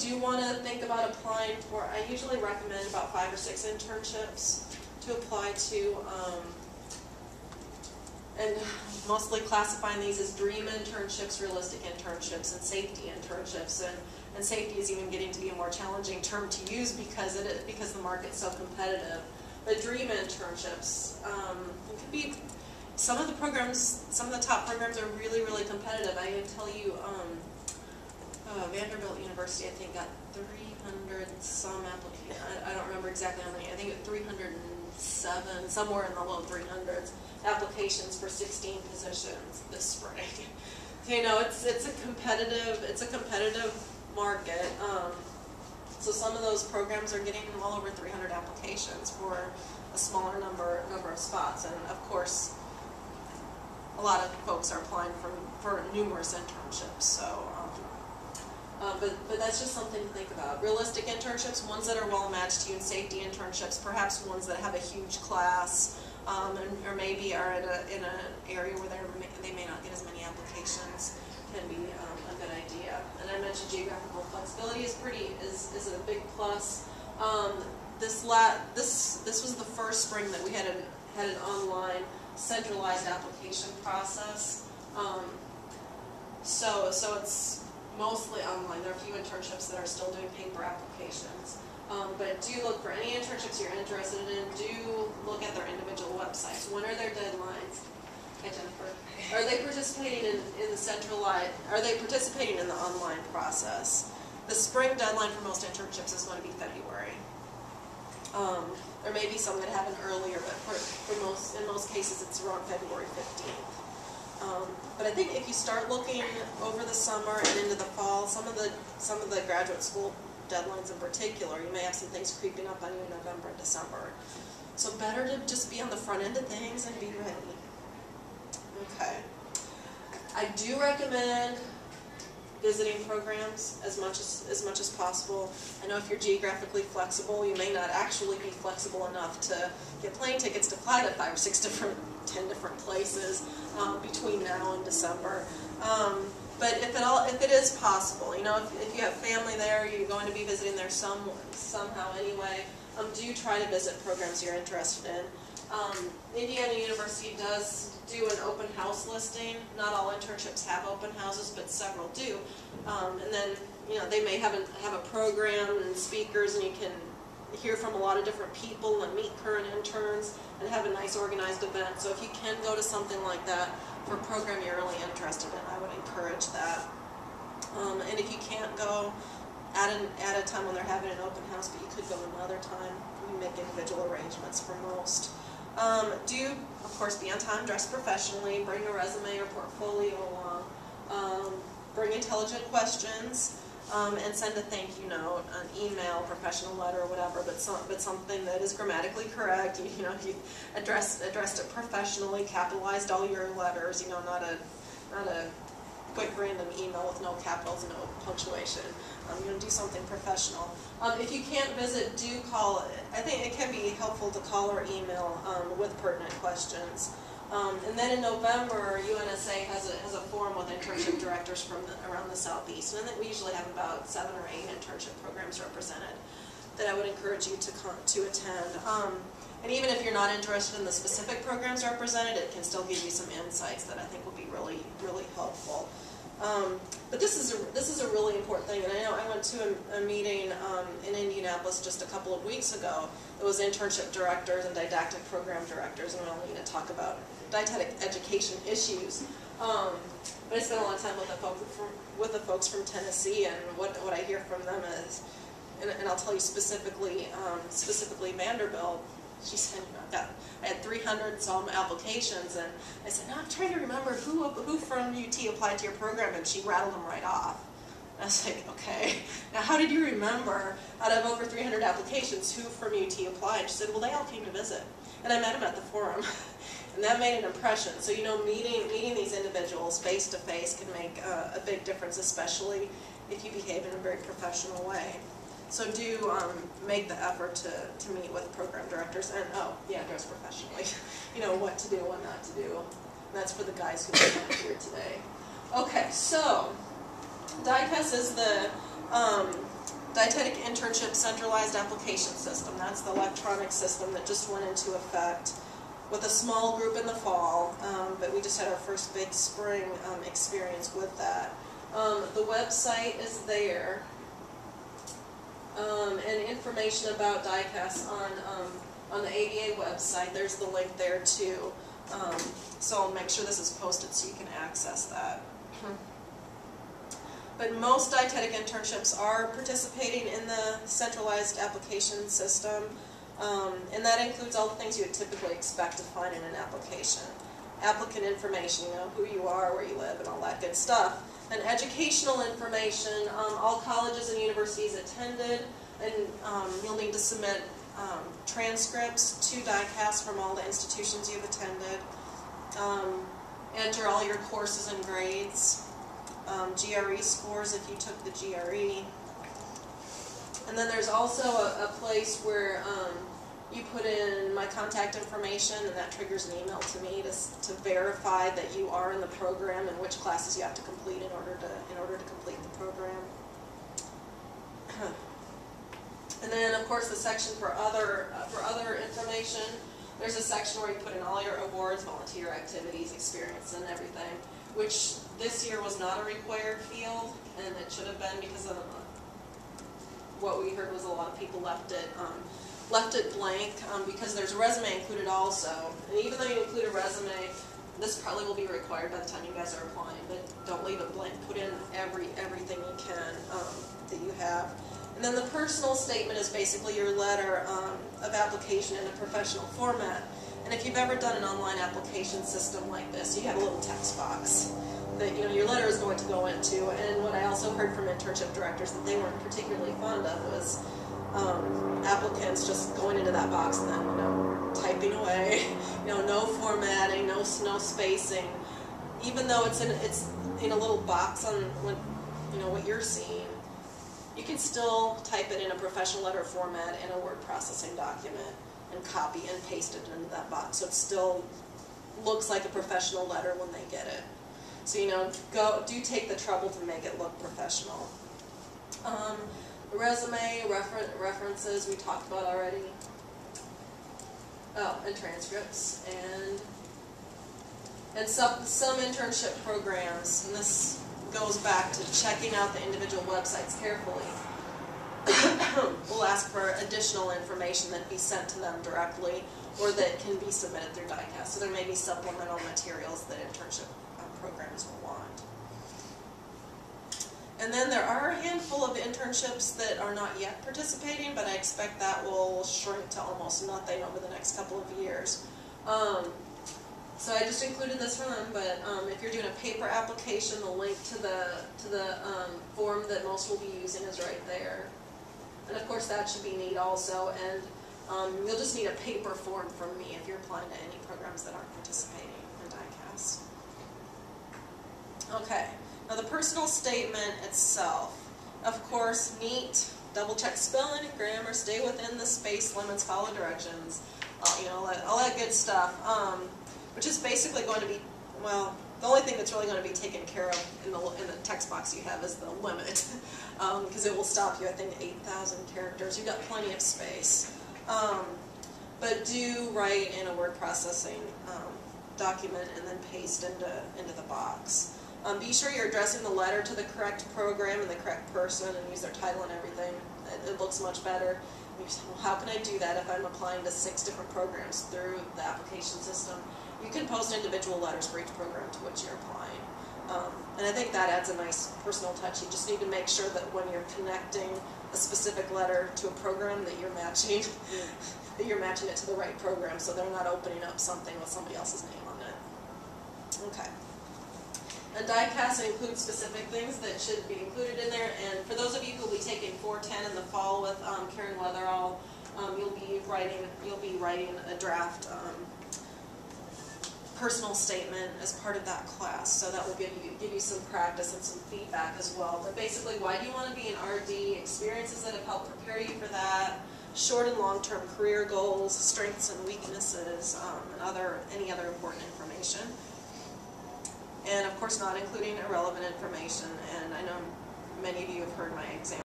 do want to think about applying for, I usually recommend about 5 or 6 internships to apply to, and mostly classifying these as dream internships, realistic internships, and safety internships. And safety is even getting to be a more challenging term to use because the market's so competitive. But dream internships, it could be, some of the top programs are really, really competitive. I can tell you, Vanderbilt University, I think, got 300 some applications. I don't remember exactly how many. I think it 307, somewhere in the low 300s, applications for 16 positions this spring. So, you know, it's a competitive market. So some of those programs are getting well over 300 applications for a smaller number of spots, and of course, a lot of folks are applying for numerous internships. So, but that's just something to think about. Realistic internships, ones that are well matched to you, and safety internships, perhaps ones that have a huge class, or maybe are in an area where they may not get as many applications, can be a good idea. And I mentioned geographical flexibility is a big plus. This was the first spring that we had an online centralized application process. So it's mostly online. There are a few internships that are still doing paper applications. But do look for any internships you're interested in. Do look at their individual websites. When are their deadlines? Hi, Jennifer. Are they participating in the centralized? Are they participating in the online process? The spring deadline for most internships is going to be February. There may be some that happen earlier, but in most cases it's around February 15th. But I think if you start looking over the summer and into the fall, some of the graduate school deadlines in particular, you may have some things creeping up on you in November and December. So better to just be on the front end of things and be ready. Okay. I do recommend visiting programs as much as possible. I know if you're geographically flexible, you may not actually be flexible enough to get plane tickets to fly to 5 or 6 10 different places between now and December. But if it is possible, you know, if you have family there, you're going to be visiting there somehow anyway, do try to visit programs you're interested in. Indiana University does do an open house listing. Not all internships have open houses, but several do. And then, you know, they may have a program and speakers, and you can hear from a lot of different people and meet current interns and have a nice organized event. So if you can go to something like that for a program you're really interested in, I would encourage that. And if you can't go at a time when they're having an open house, but you could go another time, you make individual arrangements for most. Do, of course, be on time, dress professionally, bring a resume or portfolio along, bring intelligent questions, and send a thank you note, an email, professional letter, or whatever, but something that is grammatically correct. You know, if you addressed it professionally, capitalized all your letters, you know, not a quick random email with no capitals and no punctuation. You're going to do something professional. If you can't visit, do call. I think it can be helpful to call or email with pertinent questions. And then in November, UNSA has a forum with internship directors from around the Southeast. And I think we usually have about 7 or 8 internship programs represented that I would encourage you to attend. And even if you're not interested in the specific programs represented, it can still give you some insights that I think will be really, really helpful. But this is a really important thing, and I know I went to a meeting in Indianapolis just a couple of weeks ago. It was internship directors and didactic program directors, and we only need to talk about dietetic education issues. But I spent a lot of time with the folks from Tennessee, and what I hear from them is, and I'll tell you specifically Vanderbilt. She said, I had 300 some applications, and I said, no, I'm trying to remember who from UT applied to your program, and she rattled them right off. And I was like, okay, now how did you remember out of over 300 applications who from UT applied? She said, well, they all came to visit, and I met them at the forum, and that made an impression. So, you know, meeting these individuals face to face can make a big difference, especially if you behave in a very professional way. So do make the effort to meet with program directors, and dress professionally. You know what to do, what not to do. And that's for the guys who are not here today. Okay, so DICAS is the Dietetic Internship Centralized Application System. That's the electronic system that just went into effect with a small group in the fall, but we just had our first big spring experience with that. The website is there, and information about DICAS on the ABA website. There's the link there too. So I'll make sure this is posted so you can access that. But most dietetic internships are participating in the centralized application system, and that includes all the things you would typically expect to find in an application. Applicant information, you know, who you are, where you live, and all that good stuff. And educational information, all colleges and universities attended, and you'll need to submit transcripts to DICAS from all the institutions you've attended. Enter all your courses and grades. GRE scores if you took the GRE. And then there's also a place where you put in my contact information, and that triggers an email to me to verify that you are in the program and which classes you have to complete in order to complete the program. And then of course the section for other information. There's a section where you put in all your awards, volunteer activities, experience, and everything, which this year was not a required field, and it should have been, because of what we heard was a lot of people left it blank, because there's a resume included also. And even though you include a resume, this probably will be required by the time you guys are applying, but don't leave it blank. Put in everything you can that you have. And then the personal statement is basically your letter of application in a professional format. And if you've ever done an online application system like this, you have a little text box that your letter is going to go into. And what I also heard from internship directors that they weren't particularly fond of was applicants just going into that box and then typing away, no formatting, no spacing. Even though it's in a little box on what you're seeing, you can still type it in a professional letter format in a word processing document and copy and paste it into that box, so it still looks like a professional letter when they get it. So do take the trouble to make it look professional. Resume, references we talked about already. Oh, and transcripts and some internship programs, and this goes back to checking out the individual websites carefully. We'll ask for additional information that be sent to them directly or that can be submitted through DICAS. So there may be supplemental materials that internship programs will want. And then there are a handful of internships that are not yet participating, but I expect that will shrink to almost nothing over the next couple of years. So I just included this for them, but if you're doing a paper application, the link to the form that most will be using is right there. And of course that should be neat also, and you'll just need a paper form from me if you're applying to any programs that aren't participating in DICAS. Okay, now the personal statement itself. Of course, neat, double check spelling, grammar, stay within the space limits, follow directions, all that good stuff. Which is basically going to be, well, the only thing that's really going to be taken care of in the text box you have is the limit, because it will stop you, I think, 8,000 characters. You've got plenty of space. But do write in a word processing document and then paste into the box. Be sure you're addressing the letter to the correct program and the correct person, and use their title and everything. It looks much better. You say, well, how can I do that if I'm applying to 6 different programs through the application system? You can post individual letters for each program to which you're applying. And I think that adds a nice personal touch. You just need to make sure that when you're connecting a specific letter to a program that you're matching it to the right program, so they're not opening up something with somebody else's name on it. Okay. And DICAS includes specific things that should be included in there, and for those of you who will be taking 410 in the fall with Karen Weatherall, you'll be writing a draft personal statement as part of that class, so that will give you some practice and some feedback as well. But basically, why do you want to be an RD? Experiences that have helped prepare you for that. Short and long-term career goals, strengths and weaknesses, and any other important information. And of course, not including irrelevant information. And I know many of you have heard my example.